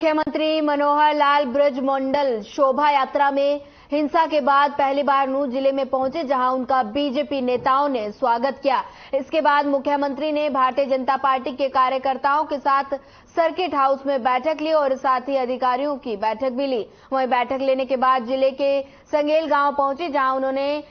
मुख्यमंत्री मनोहर लाल ब्रजमंडल शोभा यात्रा में हिंसा के बाद पहली बार नूंह जिले में पहुंचे, जहां उनका बीजेपी नेताओं ने स्वागत किया। इसके बाद मुख्यमंत्री ने भारतीय जनता पार्टी के कार्यकर्ताओं के साथ सर्किट हाउस में बैठक ली और साथ ही अधिकारियों की बैठक भी ली। वहीं बैठक लेने के बाद जिले के संगेल गांव पहुंचे, जहां उन्होंने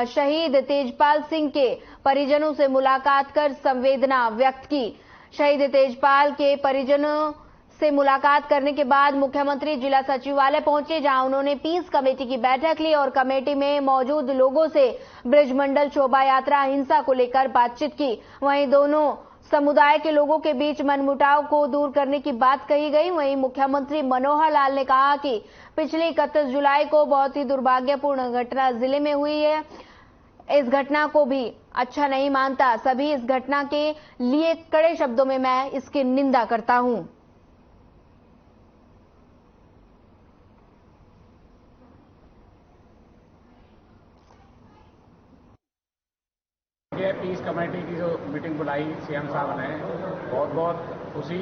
शहीद तेजपाल सिंह के परिजनों से मुलाकात कर संवेदना व्यक्त की। शहीद तेजपाल के परिजनों से मुलाकात करने के बाद मुख्यमंत्री जिला सचिवालय पहुंचे, जहां उन्होंने पीस कमेटी की बैठक ली और कमेटी में मौजूद लोगों से ब्रजमंडल शोभा यात्रा हिंसा को लेकर बातचीत की। वहीं दोनों समुदाय के लोगों के बीच मनमुटाव को दूर करने की बात कही गई। वहीं मुख्यमंत्री मनोहर लाल ने कहा कि पिछली 31 जुलाई को बहुत ही दुर्भाग्यपूर्ण घटना जिले में हुई है। इस घटना को भी अच्छा नहीं मानता। सभी इस घटना के लिए कड़े शब्दों में मैं इसकी निंदा करता हूं। ये पीस कमेटी की जो मीटिंग बुलाई सीएम साहब ने, बहुत बहुत खुशी,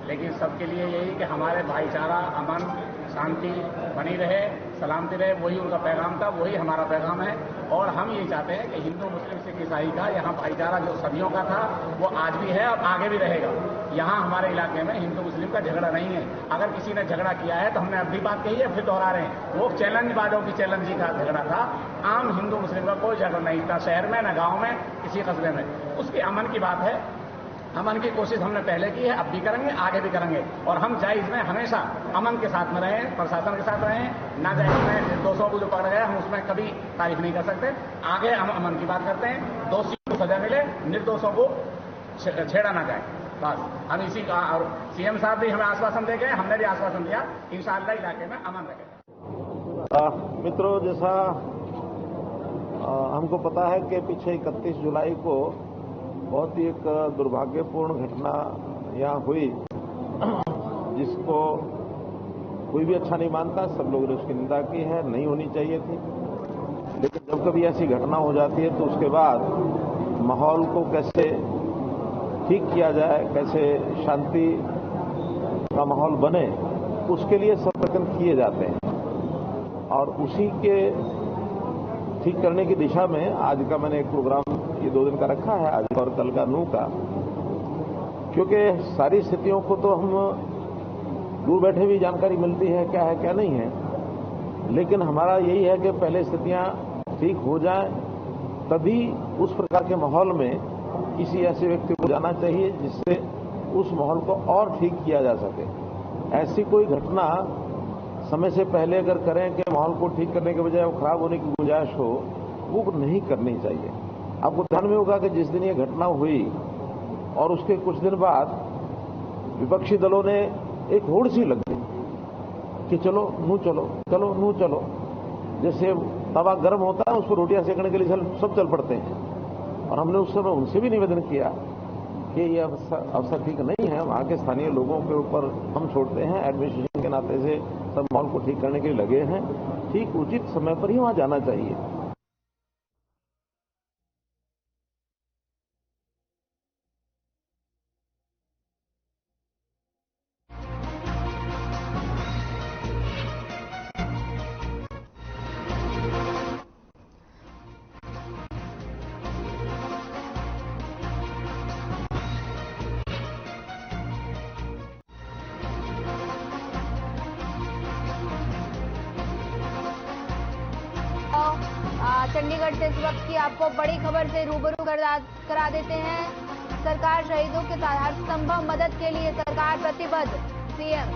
लेकिन सबके लिए यही कि हमारे भाईचारा, अमन, शांति बनी रहे, सलामती रहे, वही उनका पैगाम था, वही हमारा पैगाम है। और हम ये चाहते हैं कि हिंदू, मुस्लिम, सिख, ईसाई का यहाँ भाईचारा जो सदियों का था वो आज भी है और आगे भी रहेगा। यहाँ हमारे इलाके में हिंदू मुस्लिम का झगड़ा नहीं है। अगर किसी ने झगड़ा किया है तो हमने अब भी बात कही है, फिर दोहरा रहे हैं, वो चैलेंजबाजों की चैलेंजी का झगड़ा था। आम हिंदू मुस्लिम का कोई झगड़ा नहीं था, शहर में न गाँव में, किसी कस्बे में। उसकी अमन की बात है, अमन की कोशिश हमने पहले की है, अब भी करेंगे, आगे भी करेंगे। और हम जायज में हमेशा अमन के साथ में रहें, प्रशासन के साथ रहें। नाजायज में निर्दोषों को जो पकड़ा गया हम उसमें कभी तारीफ नहीं कर सकते। आगे हम अमन की बात करते हैं, दोषियों को सजा मिले, निर्दोषों को छेड़ा ना जाए, बस हम इसी का। और सीएम साहब भी हमें आश्वासन दे गए, हमने भी आश्वासन दिया, इंशाअल्लाह इलाके में अमन रहेगा। मित्रों, जैसा हमको पता है कि पीछे 31 जुलाई को बहुत ही एक दुर्भाग्यपूर्ण घटना यहाँ हुई, जिसको कोई भी अच्छा नहीं मानता। सब लोगों ने उसकी निंदा की है, नहीं होनी चाहिए थी। लेकिन जब कभी ऐसी घटना हो जाती है तो उसके बाद माहौल को कैसे ठीक किया जाए, कैसे शांति का माहौल बने, उसके लिए सब प्रयत्न किए जाते हैं। और उसी के ठीक करने की दिशा में आज का मैंने एक प्रोग्राम ये 2 दिन का रखा है, आज और कल का नूंह का। क्योंकि सारी स्थितियों को तो हम दूर बैठे भी जानकारी मिलती है क्या है क्या नहीं है, लेकिन हमारा यही है कि पहले स्थितियां ठीक हो जाएं, तभी उस प्रकार के माहौल में किसी ऐसे व्यक्ति को जाना चाहिए जिससे उस माहौल को और ठीक किया जा सके। ऐसी कोई घटना समय से पहले अगर करें कि माहौल को ठीक करने के बजाय वो खराब होने की गुंजाइश हो, वो नहीं करनी चाहिए। आपको ध्यान में होगा कि जिस दिन ये घटना हुई और उसके कुछ दिन बाद विपक्षी दलों ने एक होड़ सी लग गई कि चलो नूंह चलो, चलो नूंह चलो। जैसे तवा गर्म होता है, उस पर रोटियां सेकने के लिए सब चल पड़ते हैं। और हमने उस समय उनसे भी निवेदन किया कि ये अवसर ठीक नहीं है। वहां के स्थानीय लोगों के ऊपर हम छोड़ते हैं, एडमिनिस्ट्रेशन के नाते से सब माहौल को ठीक करने के लिए लगे हैं। ठीक उचित समय पर ही वहां जाना चाहिए। चंडीगढ़ से इस वक्त की आपको बड़ी खबर से रूबरू करा देते हैं। सरकार शहीदों के साथ हर संभव मदद के लिए सरकार प्रतिबद्ध, सीएम।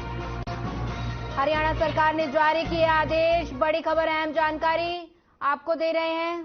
हरियाणा सरकार ने जारी किए आदेश। बड़ी खबर, अहम जानकारी आपको दे रहे हैं।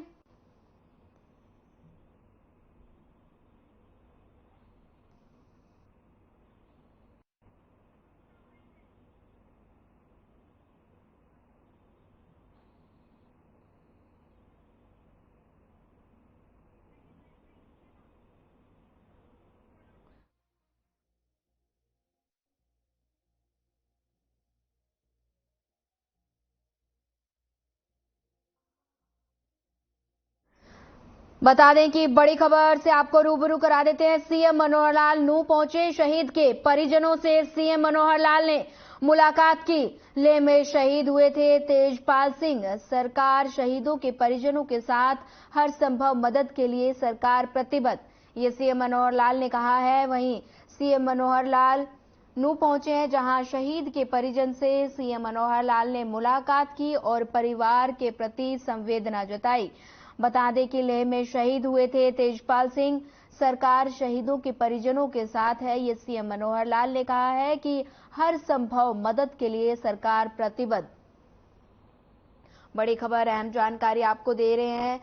बता दें कि बड़ी खबर से आपको रूबरू करा देते हैं। सीएम मनोहर लाल नूंह पहुंचे। शहीद के परिजनों से सीएम मनोहर लाल ने मुलाकात की। लेह में शहीद हुए थे तेजपाल सिंह। सरकार शहीदों के परिजनों के साथ हर संभव मदद के लिए सरकार प्रतिबद्ध, ये सीएम मनोहर लाल ने कहा है। वहीं सीएम मनोहर लाल नूंह पहुंचे हैं, जहां शहीद के परिजन से सीएम मनोहर लाल ने मुलाकात की और परिवार के प्रति संवेदना जताई। बता दें कि लेह में शहीद हुए थे तेजपाल सिंह। सरकार शहीदों के परिजनों के साथ है, ये सीएम मनोहर लाल ने कहा है कि हर संभव मदद के लिए सरकार प्रतिबद्ध। बड़ी खबर, अहम जानकारी आपको दे रहे हैं।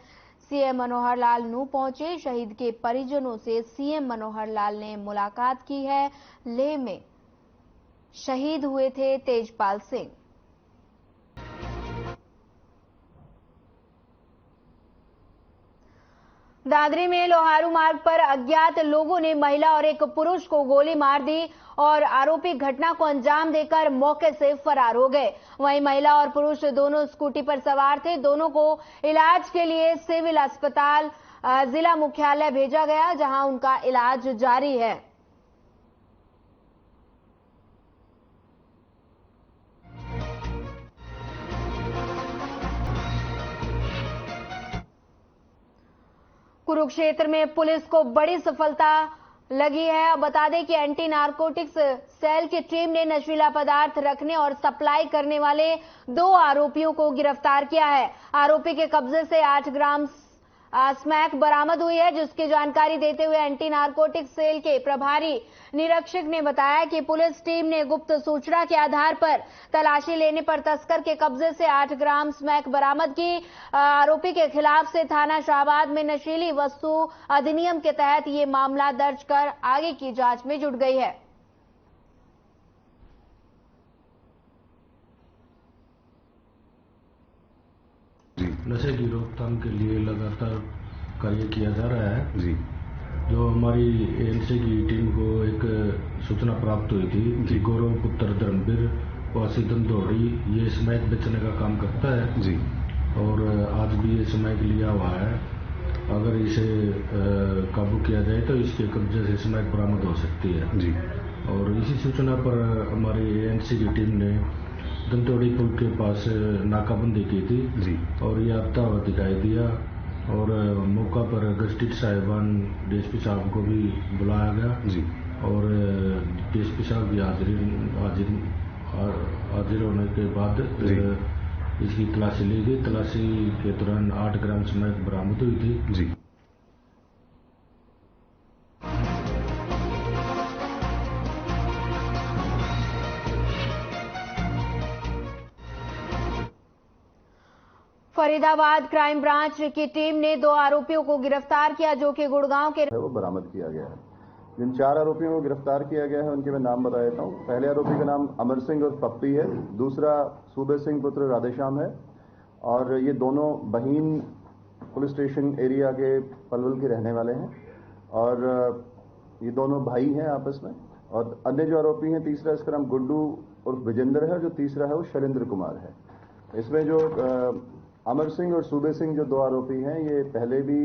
सीएम मनोहर लाल नूंह पहुंचे। शहीद के परिजनों से सीएम मनोहर लाल ने मुलाकात की है। लेह में शहीद हुए थे तेजपाल सिंह। दादरी में लोहारू मार्ग पर अज्ञात लोगों ने महिला और एक पुरुष को गोली मार दी और आरोपी घटना को अंजाम देकर मौके से फरार हो गए। वहीं महिला और पुरुष दोनों स्कूटी पर सवार थे। दोनों को इलाज के लिए सिविल अस्पताल जिला मुख्यालय भेजा गया, जहां उनका इलाज जारी है। कुरुक्षेत्र में पुलिस को बड़ी सफलता लगी है। अब बता दें कि एंटी नारकोटिक्स सेल की टीम ने नशीला पदार्थ रखने और सप्लाई करने वाले 2 आरोपियों को गिरफ्तार किया है। आरोपी के कब्जे से 8 ग्राम स्मैक बरामद हुई है, जिसकी जानकारी देते हुए एंटी नारकोटिक्स सेल के प्रभारी निरीक्षक ने बताया कि पुलिस टीम ने गुप्त सूचना के आधार पर तलाशी लेने पर तस्कर के कब्जे से 8 ग्राम स्मैक बरामद की। आरोपी के खिलाफ से थाना शाहबाद में नशीली वस्तु अधिनियम के तहत ये मामला दर्ज कर आगे की जांच में जुट गई है। नशे की रोकथाम के लिए लगातार कार्य किया जा रहा है जी। जो हमारी एएनसी की टीम को एक सूचना प्राप्त हुई थी कि गौरव पुत्र धर्मवीर वासी दंदौड़ी ये स्मैक बेचने का काम करता है जी। और आज भी ये स्मैक लिया हुआ है। अगर इसे काबू किया जाए तो इसके कब्जे से स्मैक बरामद हो सकती है जी। और इसी सूचना पर हमारी एएनसी की टीम ने दंतोड़ी पुल के पास नाकाबंदी की थी जी। और ये आता हुआ दिखाई दिया और मौका पर गस्टिड साहिबान डीएसपी साहब को भी बुलाया गया जी। और डीएसपी साहब की हाजिर होने के बाद इसकी तलाशी ली गई। तलाशी के दौरान 8 ग्राम स्मैक बरामद हुई थी जी। फरीदाबाद क्राइम ब्रांच की टीम ने 2 आरोपियों को गिरफ्तार किया, जो कि गुड़गांव के वो बरामद किया गया है। जिन 4 आरोपियों को गिरफ्तार किया गया है उनके मैं नाम बता देता हूँ। पहले आरोपी का नाम अमर सिंह और पप्पी है। दूसरा सूबे सिंह पुत्र राधेश्याम है और ये दोनों बहीन पुलिस स्टेशन एरिया के पलवल के रहने वाले हैं और ये दोनों भाई हैं आपस में। और अन्य जो आरोपी हैं, तीसरा इसका नाम गुड्डू और विजेंद्र है, जो तीसरा है वो शैलेंद्र कुमार है। इसमें जो अमर सिंह और सूबे सिंह जो 2 आरोपी हैं, ये पहले भी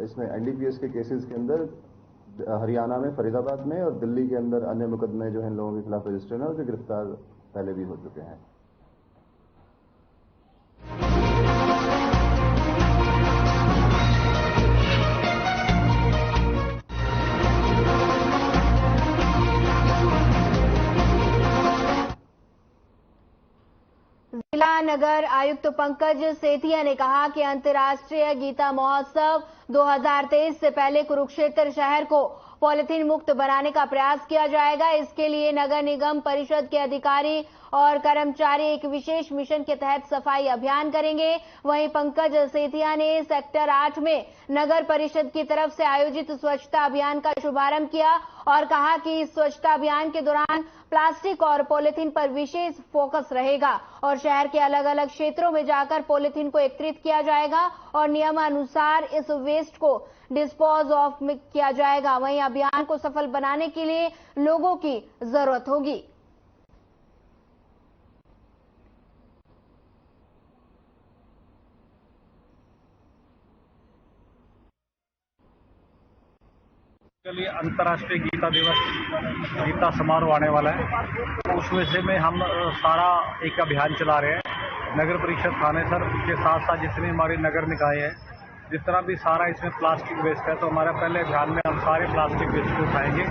इसमें एनडीपीएस के केसेस के अंदर हरियाणा में फरीदाबाद में और दिल्ली के अंदर अन्य मुकदमे जो हैं इन लोगों के खिलाफ रजिस्टर्ड हैं और जो गिरफ्तार पहले भी हो चुके हैं। जिला नगर आयुक्त पंकज सेठिया ने कहा कि अंतर्राष्ट्रीय गीता महोत्सव 2023 से पहले कुरुक्षेत्र शहर को पॉलिथीन मुक्त बनाने का प्रयास किया जाएगा। इसके लिए नगर निगम परिषद के अधिकारी और कर्मचारी एक विशेष मिशन के तहत सफाई अभियान करेंगे। वहीं पंकज सेठिया ने सेक्टर 8 में नगर परिषद की तरफ से आयोजित स्वच्छता अभियान का शुभारंभ किया और कहा कि इस स्वच्छता अभियान के दौरान प्लास्टिक और पॉलिथीन पर विशेष फोकस रहेगा और शहर के अलग अलग क्षेत्रों में जाकर पॉलिथीन को एकत्रित किया जाएगा और नियमानुसार इस वेस्ट को डिस्पोज ऑफ किया जाएगा। वहीं अभियान को सफल बनाने के लिए लोगों की जरूरत होगी। लिए अंतर्राष्ट्रीय गीता दिवस गीता समारोह आने वाला है, तो उस विषय में हम सारा एक अभियान चला रहे हैं। नगर परिषद थानेसर के साथ साथ जितनी हमारी नगर निकाय है, जितना भी सारा इसमें प्लास्टिक वेस्ट है, तो हमारे पहले अभियान में हम सारे प्लास्टिक वेस्ट को उठाएंगे।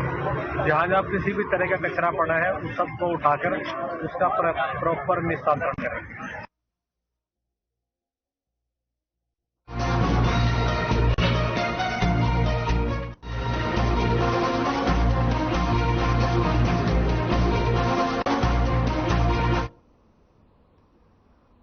जहाँ जहाँ किसी भी तरह का कचरा पड़ा है उस सबको उठाकर उसका प्रॉपर निस्तारण करेंगे।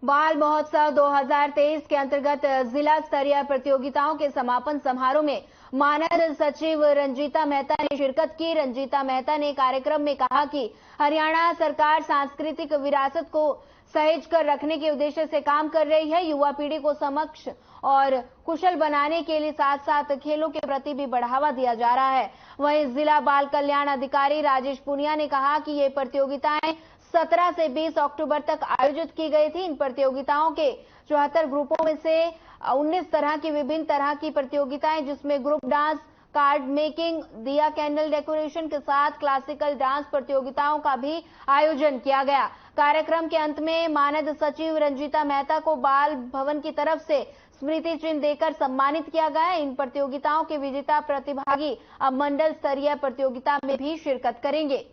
बाल महोत्सव 2023 के अंतर्गत जिला स्तरीय प्रतियोगिताओं के समापन समारोह में मानद सचिव रंजीता मेहता ने शिरकत की। रंजीता मेहता ने कार्यक्रम में कहा कि हरियाणा सरकार सांस्कृतिक विरासत को सहेज कर रखने के उद्देश्य से काम कर रही है। युवा पीढ़ी को समक्ष और कुशल बनाने के लिए साथ साथ खेलों के प्रति भी बढ़ावा दिया जा रहा है। वहीं जिला बाल कल्याण अधिकारी राजेश पुनिया ने कहा कि ये प्रतियोगिताएं 17 से 20 अक्टूबर तक आयोजित की गई थी। इन प्रतियोगिताओं के 74 ग्रुपों में से 19 तरह की विभिन्न तरह की प्रतियोगिताएं, जिसमें ग्रुप डांस, कार्ड मेकिंग, दिया कैंडल डेकोरेशन के साथ क्लासिकल डांस प्रतियोगिताओं का भी आयोजन किया गया। कार्यक्रम के अंत में मानद सचिव रंजीता मेहता को बाल भवन की तरफ से स्मृति चिन्ह देकर सम्मानित किया गया। इन प्रतियोगिताओं के विजेता प्रतिभागी अब मंडल स्तरीय प्रतियोगिता में भी शिरकत करेंगे।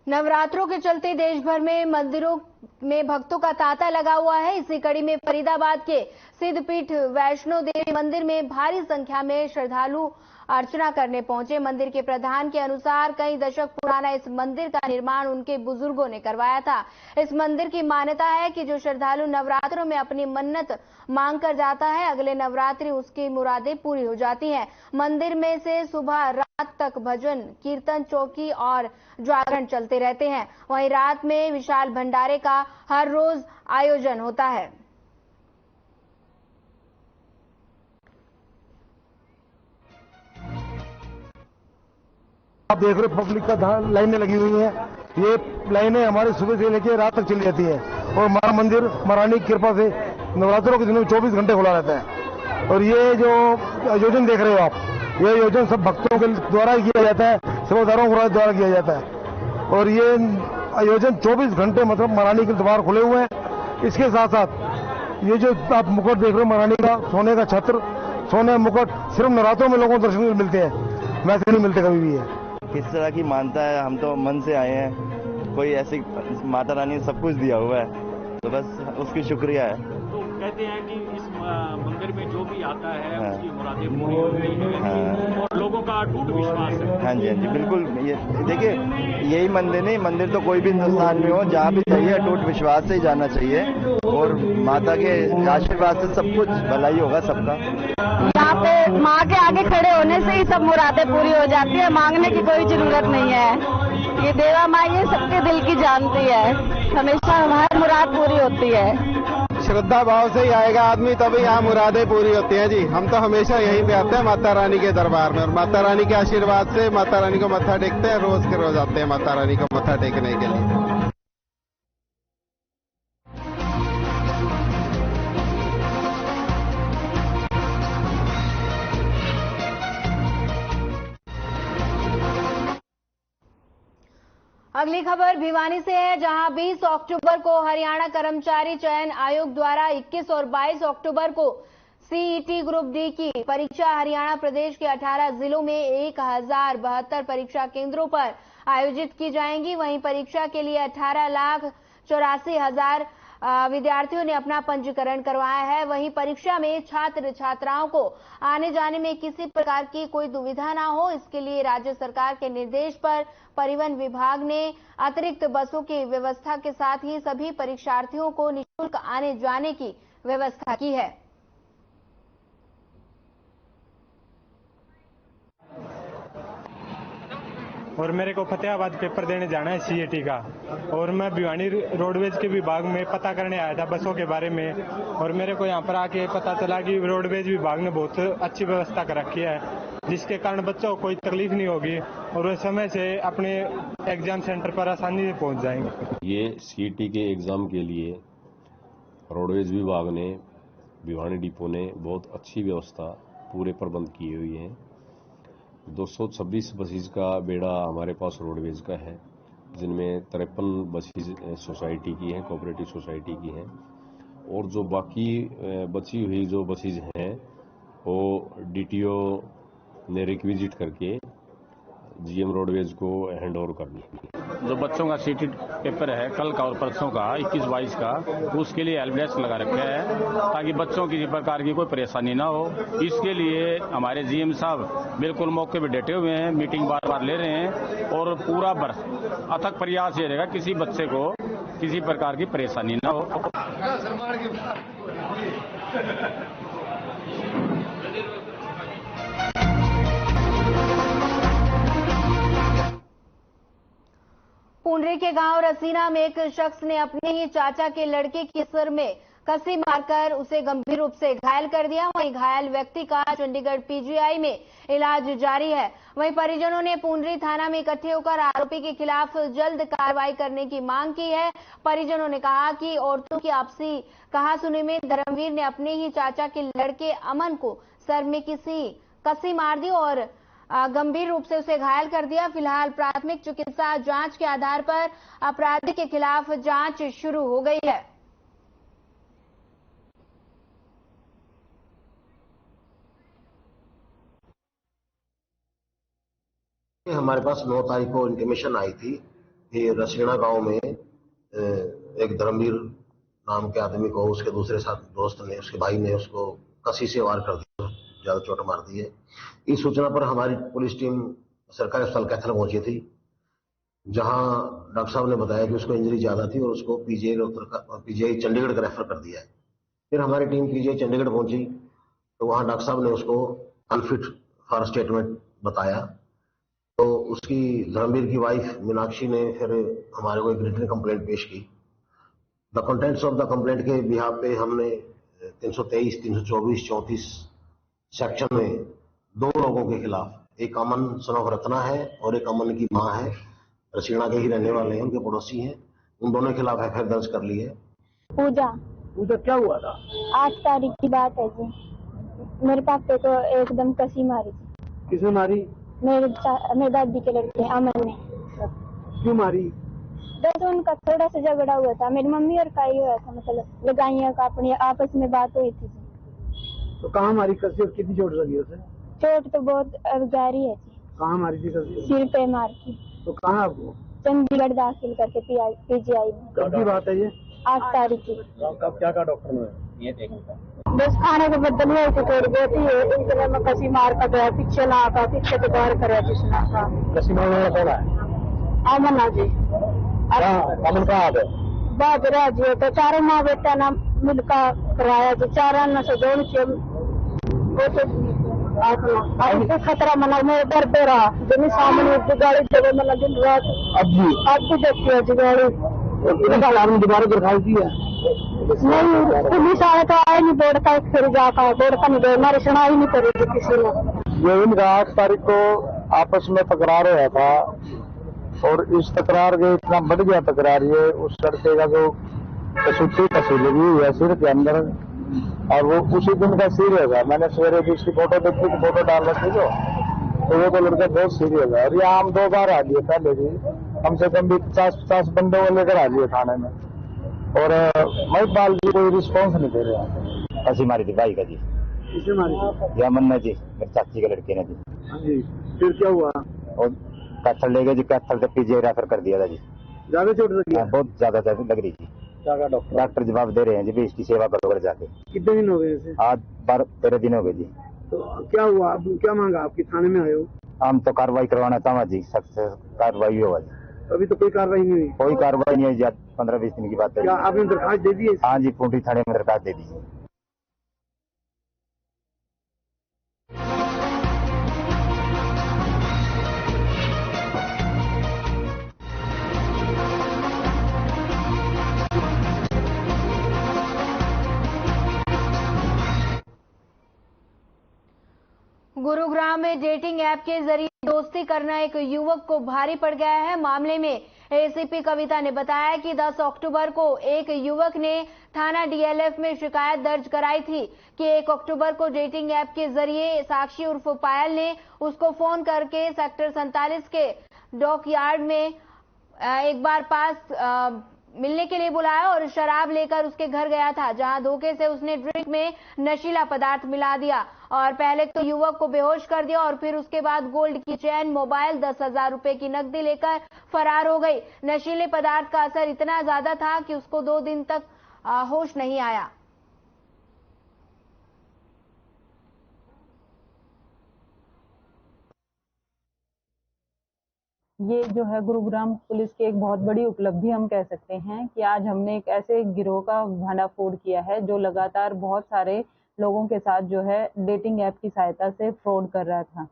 नवरात्रों के चलते देश भर में मंदिरों में भक्तों का तांता लगा हुआ है। इसी कड़ी में फरीदाबाद के सिद्धपीठ वैष्णो देवी मंदिर में भारी संख्या में श्रद्धालु अर्चना करने पहुंचे। मंदिर के प्रधान के अनुसार कई दशक पुराना इस मंदिर का निर्माण उनके बुजुर्गों ने करवाया था। इस मंदिर की मान्यता है कि जो श्रद्धालु नवरात्रों में अपनी मन्नत मांग कर जाता है, अगले नवरात्रि उसकी मुरादें पूरी हो जाती हैं। मंदिर में से सुबह रात तक भजन, कीर्तन, चौकी और जागरण चलते रहते हैं। वहीं रात में विशाल भंडारे का हर रोज आयोजन होता है। आप देख रहे हो पब्लिक का लाइनें लगी हुई हैं। ये लाइनें हमारे सुबह से लेकर रात तक चली जाती है और हमारा मंदिर महारानी की कृपा से नवरात्रों के दिनों में 24 घंटे खुला रहता है। और ये जो आयोजन देख रहे हो आप, ये आयोजन सब भक्तों के द्वारा किया जाता है, सेवादारों के द्वारा किया जाता है। और ये आयोजन 24 घंटे मतलब महारानी के द्वार खुले हुए हैं। इसके साथ साथ ये जो आप मुकुट देख रहे हो महारानी का, सोने का छत्र, सोने मुकुट सिर्फ नवरात्रों में लोगों को दर्शन मिलते हैं, वैसे नहीं मिलते कभी भी है। किस तरह की मानता है, हम तो मन से आए हैं। कोई ऐसी माता रानी ने सब कुछ दिया हुआ है, तो बस उसकी शुक्रिया है। तो कहते हैं कि इस मंदिर में जो भी आता है उसकी मुरादें पूरी होती हैं और लोगों का अटूट विश्वास है। हाँ जी, हाँ जी, बिल्कुल। ये देखिए, यही मंदिर नहीं, मंदिर तो कोई भी हिंदुस्तान में हो, जहाँ भी चाहिए अटूट विश्वास से ही जाना चाहिए और माता के आशीर्वाद से सब कुछ भलाई होगा सबका। यहाँ पे माँ के आगे खड़े होने से ही सब मुरादें पूरी हो जाती है, मांगने की कोई जरूरत नहीं है। ये देवा माँ ये सबके दिल की जानती है, हमेशा हमारी मुराद पूरी होती है। श्रद्धा भाव से ही आएगा आदमी, तभी यहाँ मुरादें पूरी होती हैं जी। हम तो हमेशा यहीं पे आते हैं माता रानी के दरबार में और माता रानी के आशीर्वाद से माता रानी को मत्था टेकते हैं। रोज के रोज आते हैं माता रानी को मत्था टेकने के लिए। अगली खबर भिवानी से है, जहां 20 अक्टूबर को हरियाणा कर्मचारी चयन आयोग द्वारा 21 और 22 अक्टूबर को सीईटी ग्रुप डी की परीक्षा हरियाणा प्रदेश के 18 जिलों में 1072 परीक्षा केंद्रों पर आयोजित की जाएंगी। वहीं परीक्षा के लिए 18,84,000 विद्यार्थियों ने अपना पंजीकरण करवाया है। वहीं परीक्षा में छात्र छात्राओं को आने जाने में किसी प्रकार की कोई दुविधा ना हो, इसके लिए राज्य सरकार के निर्देश पर परिवहन विभाग ने अतिरिक्त बसों की व्यवस्था के साथ ही सभी परीक्षार्थियों को निःशुल्क आने जाने की व्यवस्था की है। और मेरे को फतेहाबाद पेपर देने जाना है सीएटी का, और मैं भिवानी रोडवेज के विभाग में पता करने आया था बसों के बारे में, और मेरे को यहाँ पर आके पता चला कि रोडवेज विभाग ने बहुत अच्छी व्यवस्था कर रखी है, जिसके कारण बच्चों को कोई तकलीफ नहीं होगी और वे समय से अपने एग्जाम सेंटर पर आसानी से पहुंच जाएंगे। ये सीईटी के एग्जाम के लिए रोडवेज विभाग ने, भिवानी डिपो ने बहुत अच्छी व्यवस्था, पूरे प्रबंध किए हुए हैं। 226 बसेज का बेड़ा हमारे पास रोडवेज का है, जिनमें 53 बसेज सोसाइटी की हैं, कोऑपरेटिव सोसाइटी की हैं, और जो बाकी बची हुई जो बसेज हैं वो डीटीओ ने रिक्विजिट करके जीएम रोडवेज को हैंड ओवर कर दी। जो बच्चों का सीटी पेपर है कल का और परसों का 21-22 का, उसके लिए हेल्प डेस्क लगा रखा है ताकि बच्चों की किसी प्रकार की कोई परेशानी ना हो। इसके लिए हमारे जीएम साहब बिल्कुल मौके पर डटे हुए हैं, मीटिंग बार बार ले रहे हैं, और पूरा अथक प्रयास ये रहेगा किसी बच्चे को किसी प्रकार की परेशानी ना हो। पुंडरी के गांव रसीना में एक शख्स ने अपने ही चाचा के लड़के के सिर में कसी मारकर उसे गंभीर रूप से घायल कर दिया। वहीं घायल व्यक्ति का चंडीगढ़ पीजीआई में इलाज जारी है। वहीं परिजनों ने पुंडरी थाना में इकट्ठे होकर आरोपी के खिलाफ जल्द कार्रवाई करने की मांग की है। परिजनों ने कहा कि औरतों की आपसी कहासुनी में धर्मवीर ने अपने ही चाचा के लड़के अमन को सर में कसी मार दी और गंभीर रूप से उसे घायल कर दिया। फिलहाल प्राथमिक चिकित्सा जांच के आधार पर अपराधी के खिलाफ जांच शुरू हो गई है। हमारे पास 9 तारीख को इंटीमेशन आई थी कि रसीना गांव में एक धर्मवीर नाम के आदमी को उसके दूसरे साथ दोस्त ने, उसके भाई ने उसको कसी से वार कर दिया, ज्यादा चोट मार दी है। इस सूचना पर हमारी पुलिस टीम सरकारी अस्पताल कैथल पहुंची थी, जहां डॉक्टर साहब ने बताया कि उसको इंजरी ज्यादा थी और उसको पीजीआई चंडीगढ़ का रेफर कर दिया है। फिर हमारी टीम पीजीआई चंडीगढ़ पहुंची तो वहां डॉक्टर साहब ने उसको अनफिट फॉर स्टेटमेंट बताया। तो उसकी धर्मवीर की वाइफ मीनाक्षी ने फिर हमारे को एक रिटन कंप्लेंट पेश की। The contents of the complaint के बिहाफ पे हमने 323, 324, 34 सेक्शन में 2 लोगों के खिलाफ, एक अमन सनोफ रत्ना है और एक अमन की मां है, रसीना के ही रहने वाले हैं, उनके पड़ोसी हैं, उन दोनों के खिलाफ एफआईआर दर्ज कर ली है। पूजा क्या हुआ था? 8 तारीख की बात है जी। मेरे पापे को एकदम कसी मारी। किसने मारी? मेरे दादी के लड़के अमन ने। क्यों मारी? बस उनका थोड़ा सा झगड़ा हुआ था, मेरी मम्मी और का ही हुआ था, मतलब लगाइया का अपनी आपस में बात हुई थी। तो कहाँ मारी कसी और कितनी चोट लगी उसे? चोट तो बहुत गहरी है जी। कहाँ मारी थी कसी? सिर पे मार की। तो कहाँ आपको? चंडीगढ़ दाखिल करके पीजीआई में। कब की बात है ये? 8 तारीख की। कब क्या कहा डॉक्टर ने? ये देखो बस खाने को बदल हुए थे, थोड़ी बहुत ही है, इतने में कसी मार का गया, पीछे ला का पीछे तो बाहर करे जिसने का। कसी मार वाला कौन है? अमन जी। अमन कहाँ है? बाजरा जी। तो चारों माँ बेटा ना मिलकर कराया जी, चारा न से जोड़ के तो खतरा मना मेरे डर पे रहा, जिन्हें सामने गाड़ी चले मना दिन रात। अब भी देखती है जी गाड़ी। दोबारा दरखास्त दी है? नहीं, पुलिस आया तो आए नहीं, बोर्ड का फिर जाकर बोर्ड का नहीं गए, हमारी सुनाई नहीं करेगी किसी ने। ये इनका 8 तारीख को आपस में तकरार हुआ था और इस तकरार के इतना बढ़ गया तकरार, ये उस लड़के का जो कसी लगी हुई है सिर के अंदर, और वो उसी दिन का सीरियस है। मैंने सवेरे भी इसकी फोटो देखी, फोटो डाल रखी तो वो तो लड़का बहुत सीरियस है। और ये आम 2 बार आ लिए, पहले भी कम से कम भी 50 बंदों को लेकर आ लिए थाने में, और महिपाल जी कोई रिस्पॉन्स नहीं दे रहे हैं। कसी मारी थी भाई का जी। किसे मारी? या मन्ना जी, मेरे चाची के लड़के ने जी। हाँ जी। फिर क्या हुआ? और कैथल ले गए जी, कैथल से पीजीआई रेफर कर दिया था जी। ज्यादा चोट लगी? बहुत ज्यादा लग रही थी। क्या डॉक्टर जवाब दे रहे हैं जी भी इसकी सेवा करो घर जाके। कितने दिन हो गए इसे? आज 12-13 दिन हो गए जी। तो क्या हुआ, आप क्या मांगा, आपकी थाने में आए हो? हम तो कार्रवाई करवाना चाहूँगा जी, सख्त से कार्रवाई होगा जी। अभी तो कोई कार्रवाई नहीं हुई? कोई कार्रवाई नहीं है जी, 15-20 दिन की बात है। क्या आपने दरखास्त दे दी है? हाँ जी, पूंटी थाने में दरखास्त दे दी है। गुरुग्राम में डेटिंग ऐप के जरिए दोस्ती करना एक युवक को भारी पड़ गया है। मामले में एसीपी कविता ने बताया कि 10 अक्टूबर को एक युवक ने थाना डीएलएफ में शिकायत दर्ज कराई थी कि 1 अक्टूबर को डेटिंग ऐप के जरिए साक्षी उर्फ पायल ने उसको फोन करके सेक्टर 47 के डॉक यार्ड में एक बार पास मिलने के लिए बुलाया और शराब लेकर उसके घर गया था, जहां धोखे से उसने ड्रिंक में नशीला पदार्थ मिला दिया और पहले तो युवक को बेहोश कर दिया और फिर उसके बाद गोल्ड की चेन, मोबाइल, 10,000 रुपए की नकदी लेकर फरार हो गई। नशीले पदार्थ का असर इतना ज्यादा था कि उसको 2 दिन तक होश नहीं आया। ये जो है गुरुग्राम पुलिस की एक बहुत बड़ी उपलब्धि हम कह सकते हैं कि आज हमने एक ऐसे गिरोह का भंडाफोड़ किया है जो लगातार बहुत सारे लोगों के साथ जो है डेटिंग ऐप की सहायता से फ्रॉड कर रहा था।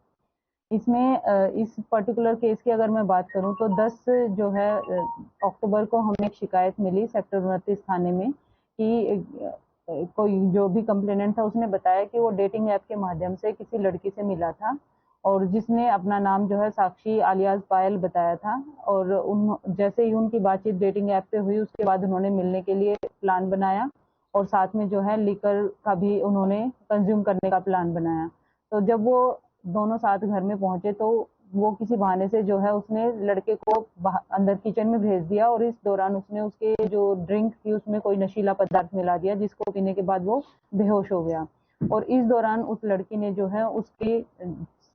इसमें इस पर्टिकुलर केस की अगर मैं बात करूं तो 10 जो है अक्टूबर को हमें एक शिकायत मिली सेक्टर 29 थाने में कि कोई जो भी कंप्लेनेंट था उसने बताया कि वो डेटिंग ऐप के माध्यम से किसी लड़की से मिला था और जिसने अपना नाम जो है साक्षी आलियाज पायल बताया था और जैसे ही उनकी बातचीत डेटिंग ऐप पे हुई उसके बाद उन्होंने मिलने के लिए प्लान बनाया और साथ में जो है लिकर का भी उन्होंने कंज्यूम करने का प्लान बनाया। तो जब वो दोनों साथ घर में पहुंचे तो वो किसी बहाने से जो है उसने लड़के को अंदर किचन में भेज दिया और इस दौरान उसने उसके जो ड्रिंक थी उसमें कोई नशीला पदार्थ मिला दिया जिसको पीने के बाद वो बेहोश हो गया। और इस दौरान उस लड़की ने जो है उसके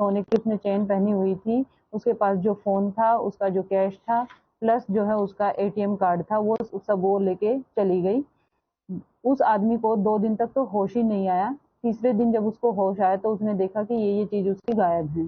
सोने की उसने चेन पहनी हुई थी, उसके पास जो फोन था, उसका जो कैश था, प्लस जो है उसका एटीएम कार्ड था, वो सब वो लेके चली गई। उस आदमी को 2 दिन तक तो होश ही नहीं आया। तीसरे दिन जब उसको होश आया तो उसने देखा कि ये चीज उसकी गायब है।